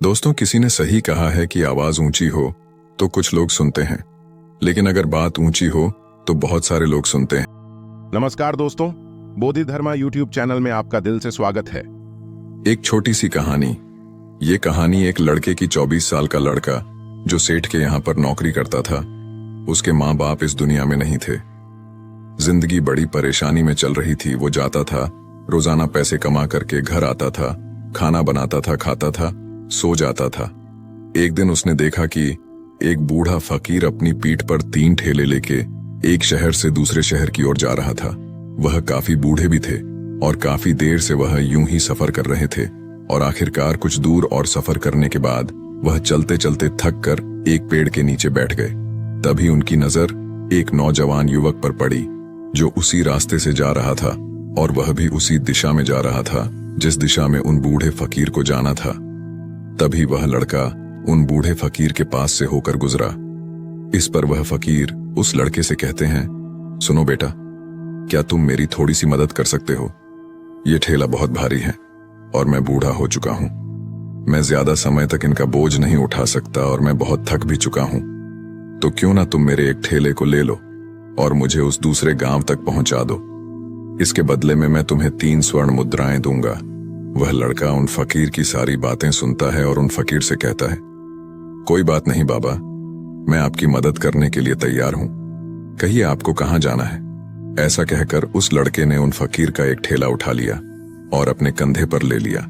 दोस्तों, किसी ने सही कहा है कि आवाज ऊंची हो तो कुछ लोग सुनते हैं, लेकिन अगर बात ऊंची हो तो बहुत सारे लोग सुनते हैं। नमस्कार दोस्तों, बोधि धर्मा यूट्यूब चैनल में आपका दिल से स्वागत है। एक छोटी सी कहानी। ये कहानी एक लड़के की 24 साल का लड़का जो सेठ के यहाँ पर नौकरी करता था। उसके माँ बाप इस दुनिया में नहीं थे। जिंदगी बड़ी परेशानी में चल रही थी। वो जाता था, रोजाना पैसे कमा करके घर आता था, खाना बनाता था, खाता था, सो जाता था। एक दिन उसने देखा कि एक बूढ़ा फकीर अपनी पीठ पर 3 ठेले लेके एक शहर से दूसरे शहर की ओर जा रहा था। वह काफी बूढ़े भी थे और काफी देर से वह यूं ही सफर कर रहे थे और आखिरकार कुछ दूर और सफर करने के बाद वह चलते चलते थक कर एक पेड़ के नीचे बैठ गए। तभी उनकी नजर एक नौजवान युवक पर पड़ी जो उसी रास्ते से जा रहा था और वह भी उसी दिशा में जा रहा था जिस दिशा में उन बूढ़े फकीर को जाना था। तभी वह लड़का उन बूढ़े फकीर के पास से होकर गुजरा। इस पर वह फकीर उस लड़के से कहते हैं, सुनो बेटा, क्या तुम मेरी थोड़ी सी मदद कर सकते हो? ये ठेला बहुत भारी है और मैं बूढ़ा हो चुका हूं। मैं ज्यादा समय तक इनका बोझ नहीं उठा सकता और मैं बहुत थक भी चुका हूं। तो क्यों ना तुम मेरे एक ठेले को ले लो और मुझे उस दूसरे गांव तक पहुंचा दो। इसके बदले में मैं तुम्हें 3 स्वर्ण मुद्राएं दूंगा। वह लड़का उन फकीर की सारी बातें सुनता है और उन फकीर से कहता है, कोई बात नहीं बाबा, मैं आपकी मदद करने के लिए तैयार हूं। कहिए आपको कहां जाना है? ऐसा कहकर उस लड़के ने उन फकीर का एक ठेला उठा लिया और अपने कंधे पर ले लिया।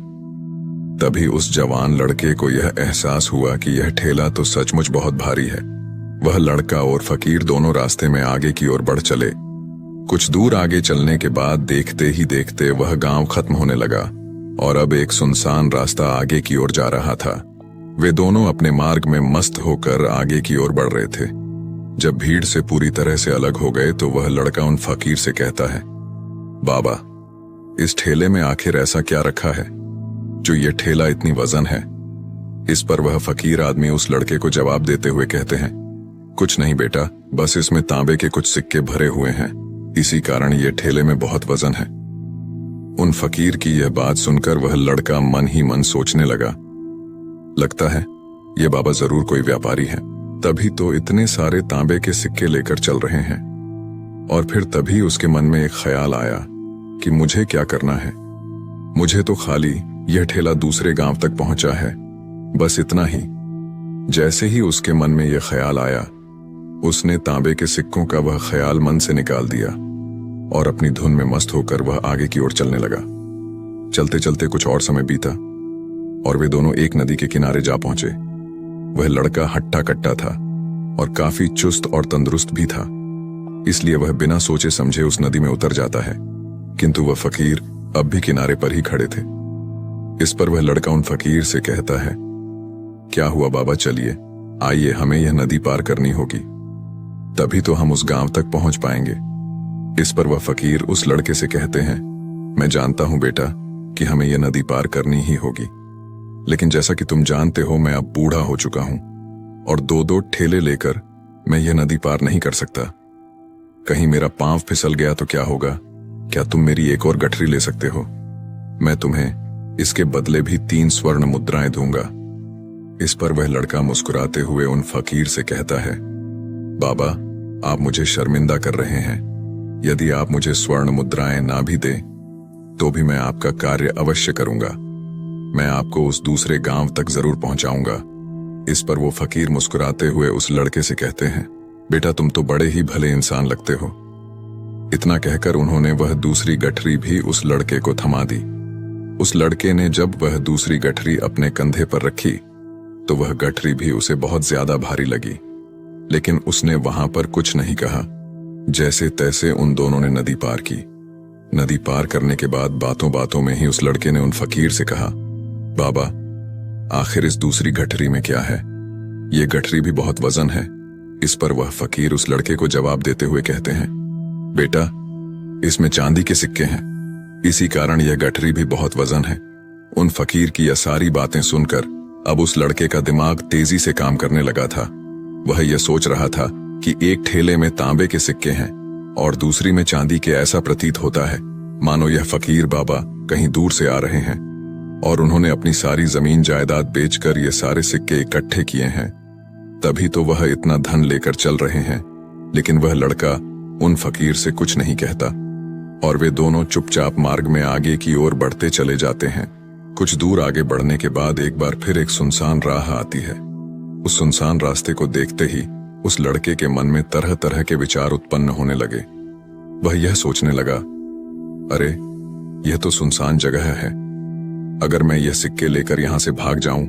तभी उस जवान लड़के को यह एहसास हुआ कि यह ठेला तो सचमुच बहुत भारी है। वह लड़का और फकीर दोनों रास्ते में आगे की ओर बढ़ चले। कुछ दूर आगे चलने के बाद देखते ही देखते वह गांव खत्म होने लगा और अब एक सुनसान रास्ता आगे की ओर जा रहा था। वे दोनों अपने मार्ग में मस्त होकर आगे की ओर बढ़ रहे थे। जब भीड़ से पूरी तरह से अलग हो गए तो वह लड़का उन फकीर से कहता है, बाबा, इस ठेले में आखिर ऐसा क्या रखा है जो ये ठेला इतनी वजन है? इस पर वह फकीर आदमी उस लड़के को जवाब देते हुए कहते हैं, कुछ नहीं बेटा, बस इसमें तांबे के कुछ सिक्के भरे हुए हैं, इसी कारण ये ठेले में बहुत वजन है। उन फकीर की यह बात सुनकर वह लड़का मन ही मन सोचने लगा, लगता है ये बाबा जरूर कोई व्यापारी है, तभी तो इतने सारे तांबे के सिक्के लेकर चल रहे हैं। और फिर तभी उसके मन में एक ख्याल आया कि मुझे क्या करना है। मुझे तो खाली यह ठेला दूसरे गांव तक पहुंचा है, बस इतना ही। जैसे ही उसके मन में यह ख्याल आया, उसने तांबे के सिक्कों का वह ख्याल मन से निकाल दिया और अपनी धुन में मस्त होकर वह आगे की ओर चलने लगा। चलते चलते कुछ और समय बीता और वे दोनों एक नदी के किनारे जा पहुंचे। वह लड़का हट्टा कट्टा था और काफी चुस्त और तंदुरुस्त भी था, इसलिए वह बिना सोचे समझे उस नदी में उतर जाता है। किंतु वह फकीर अब भी किनारे पर ही खड़े थे। इस पर वह लड़का उन फकीर से कहता है, क्या हुआ बाबा, चलिए आइए, हमें यह नदी पार करनी होगी, तभी तो हम उस गांव तक पहुंच पाएंगे। इस पर वह फकीर उस लड़के से कहते हैं, मैं जानता हूं बेटा कि हमें यह नदी पार करनी ही होगी, लेकिन जैसा कि तुम जानते हो मैं अब बूढ़ा हो चुका हूं और 2-2 ठेले लेकर मैं यह नदी पार नहीं कर सकता। कहीं मेरा पांव फिसल गया तो क्या होगा? क्या तुम मेरी एक और गठरी ले सकते हो? मैं तुम्हें इसके बदले भी 3 स्वर्ण मुद्राएं दूंगा। इस पर वह लड़का मुस्कुराते हुए उन फकीर से कहता है, बाबा, आप मुझे शर्मिंदा कर रहे हैं। यदि आप मुझे स्वर्ण मुद्राएं ना भी दें तो भी मैं आपका कार्य अवश्य करूंगा। मैं आपको उस दूसरे गांव तक जरूर पहुंचाऊंगा। इस पर वो फकीर मुस्कुराते हुए उस लड़के से कहते हैं, बेटा, तुम तो बड़े ही भले इंसान लगते हो। इतना कहकर उन्होंने वह दूसरी गठरी भी उस लड़के को थमा दी। उस लड़के ने जब वह दूसरी गठरी अपने कंधे पर रखी तो वह गठरी भी उसे बहुत ज्यादा भारी लगी, लेकिन उसने वहां पर कुछ नहीं कहा। जैसे तैसे उन दोनों ने नदी पार की। नदी पार करने के बाद बातों बातों में ही उस लड़के ने उन फकीर से कहा, बाबा, आखिर इस दूसरी गठरी में क्या है? ये गठरी भी बहुत वजन है। इस पर वह फकीर उस लड़के को जवाब देते हुए कहते हैं, बेटा, इसमें चांदी के सिक्के हैं, इसी कारण यह गठरी भी बहुत वजन है। उन फकीर की यह सारी बातें सुनकर अब उस लड़के का दिमाग तेजी से काम करने लगा था। वह यह सोच रहा था कि एक ठेले में तांबे के सिक्के हैं और दूसरी में चांदी के। ऐसा प्रतीत होता है मानो यह फकीर बाबा कहीं दूर से आ रहे हैं। और उन्होंने अपनी सारी जमीन जायदाद बेचकर ये सारे सिक्के इकट्ठे किए हैं, तभी तो वह इतना धन लेकर चल रहे हैं। लेकिन वह लड़का उन फकीर से कुछ नहीं कहता और वे दोनों चुपचाप मार्ग में आगे की ओर बढ़ते चले जाते हैं। कुछ दूर आगे बढ़ने के बाद एक बार फिर एक सुनसान राह आती है। उस सुनसान रास्ते को देखते ही उस लड़के के मन में तरह तरह के विचार उत्पन्न होने लगे। वह यह सोचने लगा, अरे यह तो सुनसान जगह है, अगर मैं यह सिक्के लेकर यहां से भाग जाऊं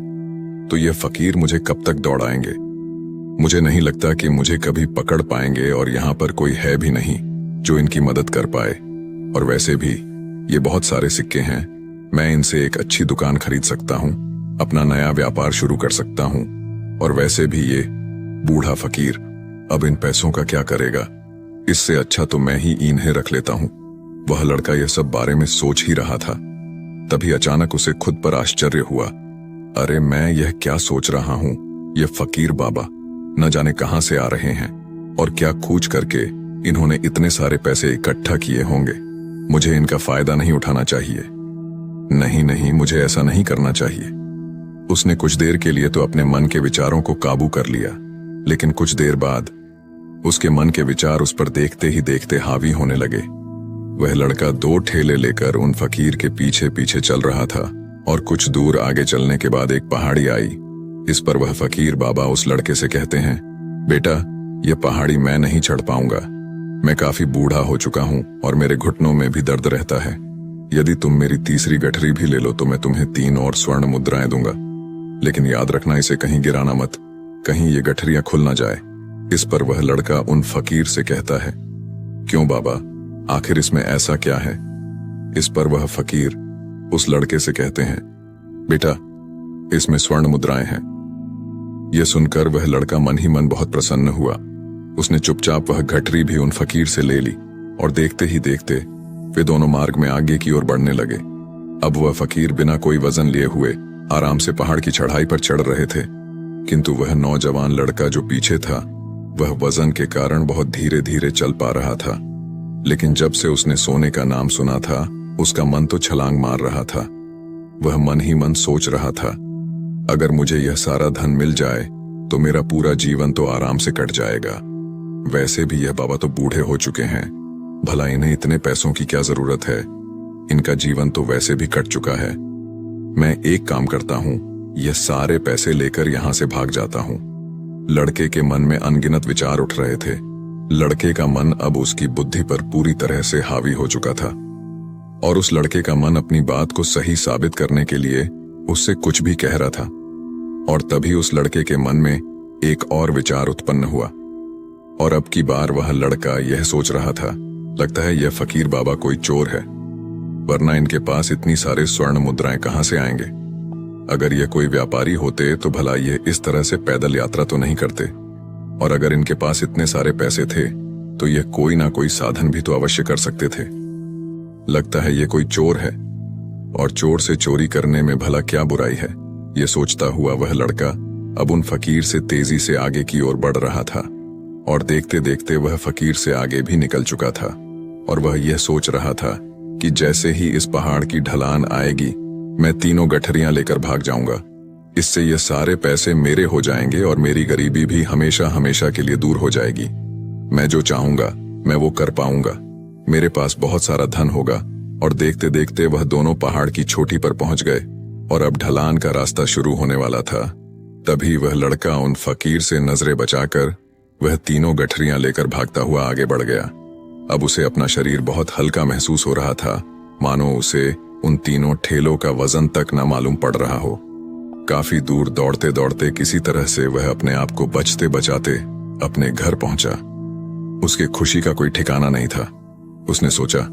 तो यह फकीर मुझे कब तक दौड़ाएंगे। मुझे नहीं लगता कि मुझे कभी पकड़ पाएंगे और यहां पर कोई है भी नहीं जो इनकी मदद कर पाए। और वैसे भी ये बहुत सारे सिक्के हैं, मैं इनसे एक अच्छी दुकान खरीद सकता हूं, अपना नया व्यापार शुरू कर सकता हूं। और वैसे भी ये बूढ़ा फकीर अब इन पैसों का क्या करेगा, इससे अच्छा तो मैं ही इन्हें रख लेता हूं। वह लड़का यह सब बारे में सोच ही रहा था, तभी अचानक उसे खुद पर आश्चर्य हुआ। अरे मैं यह क्या सोच रहा हूं, यह फकीर बाबा न जाने कहां से आ रहे हैं और क्या खोज करके इन्होंने इतने सारे पैसे इकट्ठा किए होंगे। मुझे इनका फायदा नहीं उठाना चाहिए। नहीं नहीं, मुझे ऐसा नहीं करना चाहिए। उसने कुछ देर के लिए तो अपने मन के विचारों को काबू कर लिया, लेकिन कुछ देर बाद उसके मन के विचार उस पर देखते ही देखते हावी होने लगे। वह लड़का 2 ठेले लेकर उन फकीर के पीछे पीछे चल रहा था और कुछ दूर आगे चलने के बाद एक पहाड़ी आई। इस पर वह फकीर बाबा उस लड़के से कहते हैं, बेटा यह पहाड़ी मैं नहीं चढ़ पाऊंगा, मैं काफी बूढ़ा हो चुका हूं और मेरे घुटनों में भी दर्द रहता है। यदि तुम मेरी तीसरी गठरी भी ले लो तो मैं तुम्हें 3 और स्वर्ण मुद्राएं दूंगा, लेकिन याद रखना इसे कहीं गिराना मत, कहीं ये गठरियां खुल ना जाए। इस पर वह लड़का उन फकीर से कहता है, क्यों बाबा, आखिर इसमें ऐसा क्या है। इस पर वह फकीर उस लड़के से कहते हैं, बेटा इसमें स्वर्ण मुद्राएं हैं। यह सुनकर वह लड़का मन ही मन बहुत प्रसन्न हुआ। उसने चुपचाप वह गठरी भी उन फकीर से ले ली और देखते ही देखते वे दोनों मार्ग में आगे की ओर बढ़ने लगे। अब वह फकीर बिना कोई वजन लिए हुए आराम से पहाड़ की चढ़ाई पर चढ़ रहे थे, किंतु वह नौजवान लड़का जो पीछे था वह वजन के कारण बहुत धीरे धीरे चल पा रहा था। लेकिन जब से उसने सोने का नाम सुना था उसका मन तो छलांग मार रहा था। वह मन ही मन सोच रहा था, अगर मुझे यह सारा धन मिल जाए तो मेरा पूरा जीवन तो आराम से कट जाएगा। वैसे भी यह बाबा तो बूढ़े हो चुके हैं, भला इन्हें इतने पैसों की क्या जरूरत है, इनका जीवन तो वैसे भी कट चुका है। मैं एक काम करता हूं, यह सारे पैसे लेकर यहां से भाग जाता हूं। लड़के के मन में अनगिनत विचार उठ रहे थे। लड़के का मन अब उसकी बुद्धि पर पूरी तरह से हावी हो चुका था और उस लड़के का मन अपनी बात को सही साबित करने के लिए उससे कुछ भी कह रहा था। और तभी उस लड़के के मन में एक और विचार उत्पन्न हुआ और अब की बार वह लड़का यह सोच रहा था, लगता है यह फकीर बाबा कोई चोर है, वरना इनके पास इतनी सारे स्वर्ण मुद्राएं कहां से आएंगे। अगर ये कोई व्यापारी होते तो भला ये इस तरह से पैदल यात्रा तो नहीं करते, और अगर इनके पास इतने सारे पैसे थे तो ये कोई ना कोई साधन भी तो अवश्य कर सकते थे। लगता है ये कोई चोर है और चोर से चोरी करने में भला क्या बुराई है। ये सोचता हुआ वह लड़का अब उन फकीर से तेजी से आगे की ओर बढ़ रहा था और देखते देखते वह फकीर से आगे भी निकल चुका था। और वह यह सोच रहा था कि जैसे ही इस पहाड़ की ढलान आएगी मैं 3 गठरियां लेकर भाग जाऊंगा, इससे ये सारे पैसे मेरे हो जाएंगे और मेरी गरीबी भी हमेशा हमेशा के लिए दूर हो जाएगी। मैं जो चाहूंगा मैं वो कर पाऊंगा, मेरे पास बहुत सारा धन होगा। और देखते देखते वह दोनों पहाड़ की चोटी पर पहुंच गए और अब ढलान का रास्ता शुरू होने वाला था। तभी वह लड़का उन फकीर से नजरें बचाकर वह 3 गठरियां लेकर भागता हुआ आगे बढ़ गया। अब उसे अपना शरीर बहुत हल्का महसूस हो रहा था, मानो उसे उन 3 ठेलों का वजन तक न मालूम पड़ रहा हो। काफी दूर दौड़ते दौड़ते किसी तरह से वह अपने आप को बचते बचाते अपने घर पहुंचा। उसके खुशी का कोई ठिकाना नहीं था। उसने सोचा,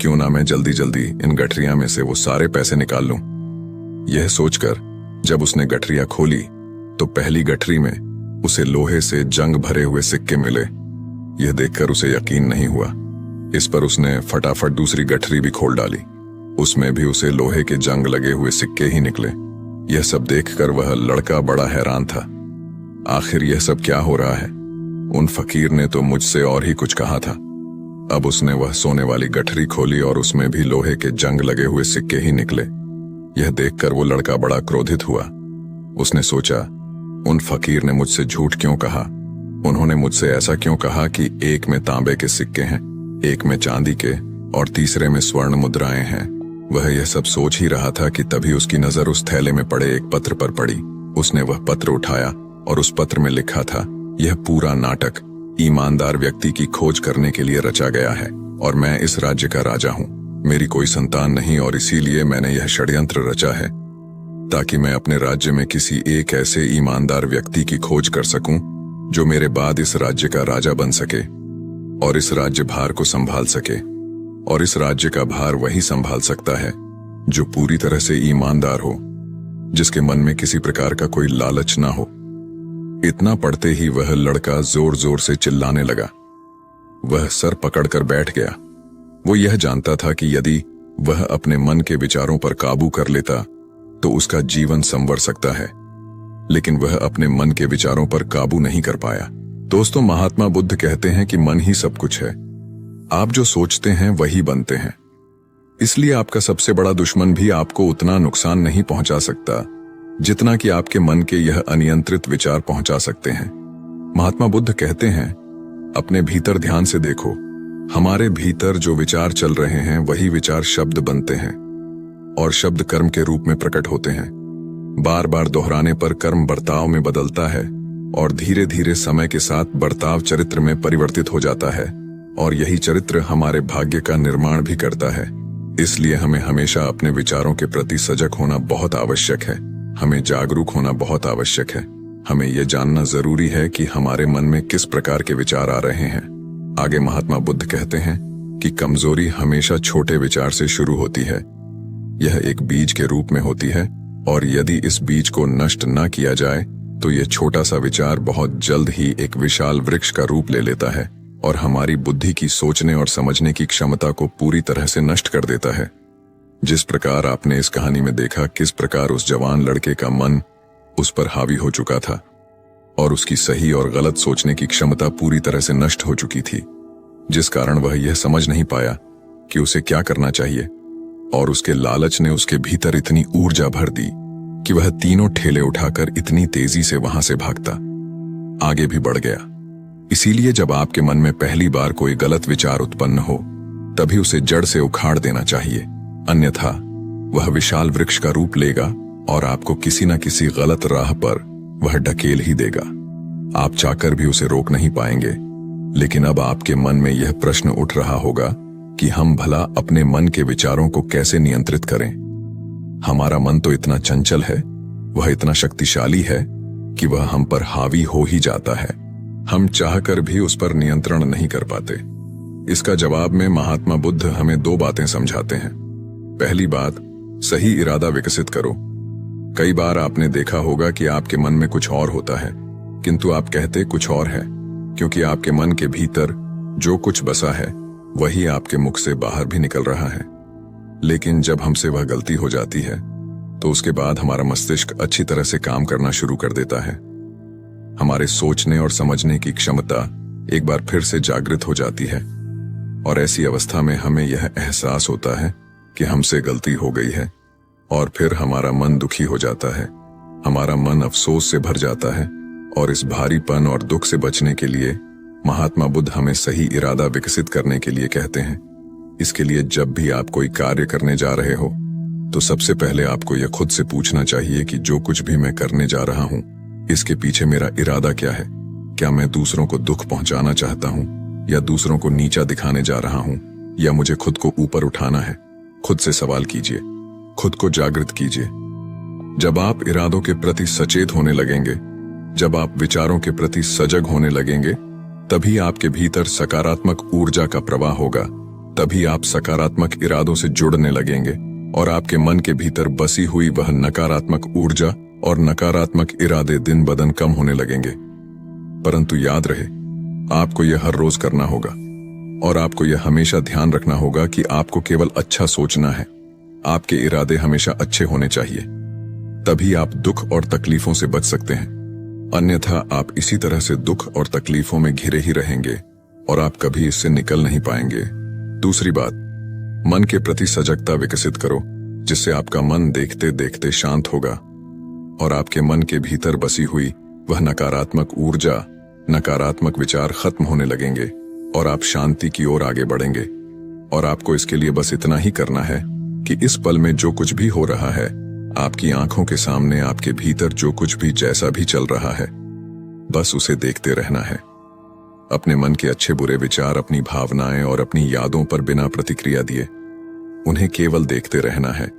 क्यों ना मैं जल्दी जल्दी इन गठरियां में से वो सारे पैसे निकाल लूं। यह सोचकर जब उसने गठरियां खोली तो पहली गठरी में उसे लोहे से जंग भरे हुए सिक्के मिले। यह देखकर उसे यकीन नहीं हुआ। इस पर उसने फटाफट दूसरी गठरी भी खोल डाली, उसमें भी उसे लोहे के जंग लगे हुए सिक्के ही निकले। यह सब देखकर वह लड़का बड़ा हैरान था। आखिर यह सब क्या हो रहा है? उन फकीर ने तो मुझसे और ही कुछ कहा था। अब उसने वह सोने वाली गठरी खोली और उसमें भी लोहे के जंग लगे हुए सिक्के ही निकले। यह देखकर वो लड़का बड़ा क्रोधित हुआ। उसने सोचा, उन फकीर ने मुझसे झूठ क्यों कहा? उन्होंने मुझसे ऐसा क्यों कहा कि एक में तांबे के सिक्के हैं, एक में चांदी के और तीसरे में स्वर्ण मुद्राएं हैं। वह यह सब सोच ही रहा था कि तभी उसकी नजर उस थैले में पड़े एक पत्र पर पड़ी। उसने वह पत्र उठाया और उस पत्र में लिखा था, यह पूरा नाटक ईमानदार व्यक्ति की खोज करने के लिए रचा गया है और मैं इस राज्य का राजा हूं। मेरी कोई संतान नहीं और इसीलिए मैंने यह षड्यंत्र रचा है ताकि मैं अपने राज्य में किसी एक ऐसे ईमानदार व्यक्ति की खोज कर सकूं जो मेरे बाद इस राज्य का राजा बन सके और इस राज्य भार को संभाल सके। और इस राज्य का भार वही संभाल सकता है जो पूरी तरह से ईमानदार हो, जिसके मन में किसी प्रकार का कोई लालच ना हो। इतना पढ़ते ही वह लड़का जोर जोर से चिल्लाने लगा। वह सर पकड़कर बैठ गया। वो यह जानता था कि यदि वह अपने मन के विचारों पर काबू कर लेता तो उसका जीवन संवर सकता है, लेकिन वह अपने मन के विचारों पर काबू नहीं कर पाया। दोस्तों, महात्मा बुद्ध कहते हैं कि मन ही सब कुछ है। आप जो सोचते हैं वही बनते हैं। इसलिए आपका सबसे बड़ा दुश्मन भी आपको उतना नुकसान नहीं पहुंचा सकता जितना कि आपके मन के यह अनियंत्रित विचार पहुंचा सकते हैं। महात्मा बुद्ध कहते हैं, अपने भीतर ध्यान से देखो। हमारे भीतर जो विचार चल रहे हैं वही विचार शब्द बनते हैं और शब्द कर्म के रूप में प्रकट होते हैं। बार बार दोहराने पर कर्म बर्ताव में बदलता है और धीरे धीरे समय के साथ बर्ताव चरित्र में परिवर्तित हो जाता है और यही चरित्र हमारे भाग्य का निर्माण भी करता है। इसलिए हमें हमेशा अपने विचारों के प्रति सजग होना बहुत आवश्यक है। हमें जागरूक होना बहुत आवश्यक है। हमें यह जानना जरूरी है कि हमारे मन में किस प्रकार के विचार आ रहे हैं। आगे महात्मा बुद्ध कहते हैं कि कमजोरी हमेशा छोटे विचार से शुरू होती है। यह एक बीज के रूप में होती है और यदि इस बीज को नष्ट न किया जाए तो यह छोटा सा विचार बहुत जल्द ही एक विशाल वृक्ष का रूप ले लेता है और हमारी बुद्धि की सोचने और समझने की क्षमता को पूरी तरह से नष्ट कर देता है। जिस प्रकार आपने इस कहानी में देखा किस प्रकार उस जवान लड़के का मन उस पर हावी हो चुका था और उसकी सही और गलत सोचने की क्षमता पूरी तरह से नष्ट हो चुकी थी, जिस कारण वह यह समझ नहीं पाया कि उसे क्या करना चाहिए और उसके लालच ने उसके भीतर इतनी ऊर्जा भर दी कि वह तीनों ठेले उठाकर इतनी तेजी से वहां से भागता आगे भी बढ़ गया। इसीलिए जब आपके मन में पहली बार कोई गलत विचार उत्पन्न हो तभी उसे जड़ से उखाड़ देना चाहिए, अन्यथा वह विशाल वृक्ष का रूप लेगा और आपको किसी न किसी गलत राह पर वह ढकेल ही देगा। आप चाहकर भी उसे रोक नहीं पाएंगे। लेकिन अब आपके मन में यह प्रश्न उठ रहा होगा कि हम भला अपने मन के विचारों को कैसे नियंत्रित करें। हमारा मन तो इतना चंचल है, वह इतना शक्तिशाली है कि वह हम पर हावी हो ही जाता है। हम चाहकर भी उस पर नियंत्रण नहीं कर पाते। इसका जवाब में महात्मा बुद्ध हमें दो बातें समझाते हैं। पहली बात, सही इरादा विकसित करो। कई बार आपने देखा होगा कि आपके मन में कुछ और होता है किंतु आप कहते कुछ और है, क्योंकि आपके मन के भीतर जो कुछ बसा है वही आपके मुख से बाहर भी निकल रहा है। लेकिन जब हमसे वह गलती हो जाती है तो उसके बाद हमारा मस्तिष्क अच्छी तरह से काम करना शुरू कर देता है। हमारे सोचने और समझने की क्षमता एक बार फिर से जागृत हो जाती है और ऐसी अवस्था में हमें यह एहसास होता है कि हमसे गलती हो गई है और फिर हमारा मन दुखी हो जाता है। हमारा मन अफसोस से भर जाता है और इस भारीपन और दुख से बचने के लिए महात्मा बुद्ध हमें सही इरादा विकसित करने के लिए कहते हैं। इसके लिए जब भी आप कोई कार्य करने जा रहे हो तो सबसे पहले आपको यह खुद से पूछना चाहिए कि जो कुछ भी मैं करने जा रहा हूं इसके पीछे मेरा इरादा क्या है। क्या मैं दूसरों को दुख पहुंचाना चाहता हूं या दूसरों को नीचा दिखाने जा रहा हूं या मुझे खुद को ऊपर उठाना है। खुद से सवाल कीजिए, खुद को जागृत कीजिए। जब आप इरादों के प्रति सचेत होने लगेंगे, जब आप विचारों के प्रति सजग होने लगेंगे, तभी आपके भीतर सकारात्मक ऊर्जा का प्रवाह होगा। तभी आप सकारात्मक इरादों से जुड़ने लगेंगे और आपके मन के भीतर बसी हुई वह नकारात्मक ऊर्जा और नकारात्मक इरादे दिन ब दिन कम होने लगेंगे। परंतु याद रहे, आपको यह हर रोज करना होगा और आपको यह हमेशा ध्यान रखना होगा कि आपको केवल अच्छा सोचना है। आपके इरादे हमेशा अच्छे होने चाहिए, तभी आप दुख और तकलीफों से बच सकते हैं। अन्यथा आप इसी तरह से दुख और तकलीफों में घिरे ही रहेंगे और आप कभी इससे निकल नहीं पाएंगे। दूसरी बात, मन के प्रति सजगता विकसित करो। जिससे आपका मन देखते देखते शांत होगा और आपके मन के भीतर बसी हुई वह नकारात्मक ऊर्जा, नकारात्मक विचार खत्म होने लगेंगे और आप शांति की ओर आगे बढ़ेंगे। और आपको इसके लिए बस इतना ही करना है कि इस पल में जो कुछ भी हो रहा है, आपकी आंखों के सामने आपके भीतर जो कुछ भी जैसा भी चल रहा है, बस उसे देखते रहना है। अपने मन के अच्छे बुरे विचार, अपनी भावनाएं और अपनी यादों पर बिना प्रतिक्रिया दिए उन्हें केवल देखते रहना है,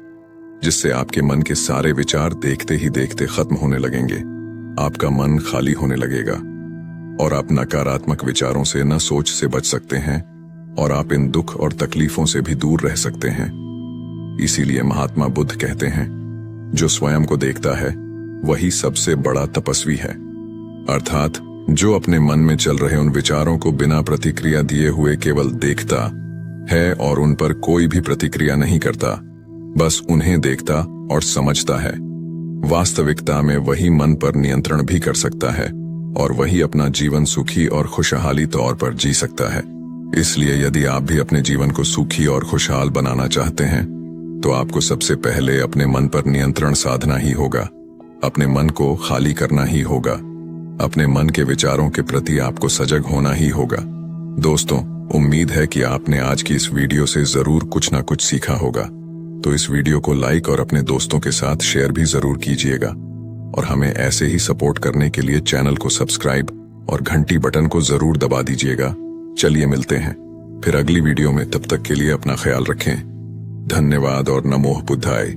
जिससे आपके मन के सारे विचार देखते ही देखते खत्म होने लगेंगे। आपका मन खाली होने लगेगा और आप नकारात्मक विचारों से न सोच से बच सकते हैं और आप इन दुख और तकलीफों से भी दूर रह सकते हैं। इसीलिए महात्मा बुद्ध कहते हैं, जो स्वयं को देखता है वही सबसे बड़ा तपस्वी है। अर्थात जो अपने मन में चल रहे उन विचारों को बिना प्रतिक्रिया दिए हुए केवल देखता है और उन पर कोई भी प्रतिक्रिया नहीं करता, बस उन्हें देखता और समझता है, वास्तविकता में वही मन पर नियंत्रण भी कर सकता है और वही अपना जीवन सुखी और खुशहाली तौर पर जी सकता है। इसलिए यदि आप भी अपने जीवन को सुखी और खुशहाल बनाना चाहते हैं तो आपको सबसे पहले अपने मन पर नियंत्रण साधना ही होगा, अपने मन को खाली करना ही होगा, अपने मन के विचारों के प्रति आपको सजग होना ही होगा। दोस्तों, उम्मीद है कि आपने आज की इस वीडियो से जरूर कुछ ना कुछ सीखा होगा, तो इस वीडियो को लाइक और अपने दोस्तों के साथ शेयर भी जरूर कीजिएगा और हमें ऐसे ही सपोर्ट करने के लिए चैनल को सब्सक्राइब और घंटी बटन को जरूर दबा दीजिएगा। चलिए मिलते हैं फिर अगली वीडियो में, तब तक के लिए अपना ख्याल रखें। धन्यवाद और नमो बुद्धाय।